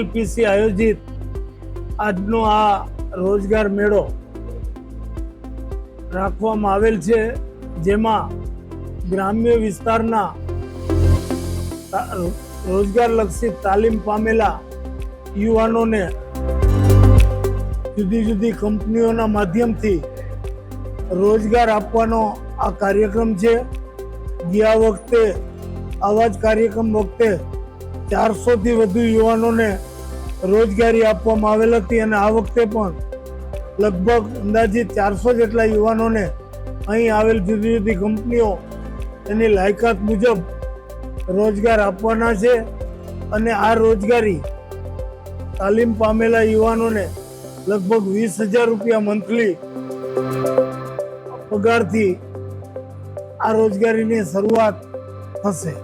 ILPC આયોજિત આજનો આ રોજગાર મેળો રાખવામાં આવેલ છે, જેમાં ગ્રામ્ય વિસ્તારના રોજગારલક્ષી તાલીમ પામેલા યુવાનોને જુદી જુદી કંપનીઓના માધ્યમથી રોજગાર આપવાનો આ કાર્યક્રમ છે. ગયા વખતે આવા જ કાર્યક્રમ વખતે 400થી વધુ યુવાનોને રોજગારી આપવામાં આવેલ હતી અને આ વખતે પણ લગભગ અંદાજિત 400 જેટલા યુવાનોને અહીં આવેલ જુદી જુદી કંપનીઓ એની લાયકાત મુજબ રોજગાર આપવાના છે અને આ રોજગારી તાલીમ પામેલા યુવાનોને લગભગ 20,000 રૂપિયા મંથલી પગારથી આ રોજગારીની શરૂઆત થશે.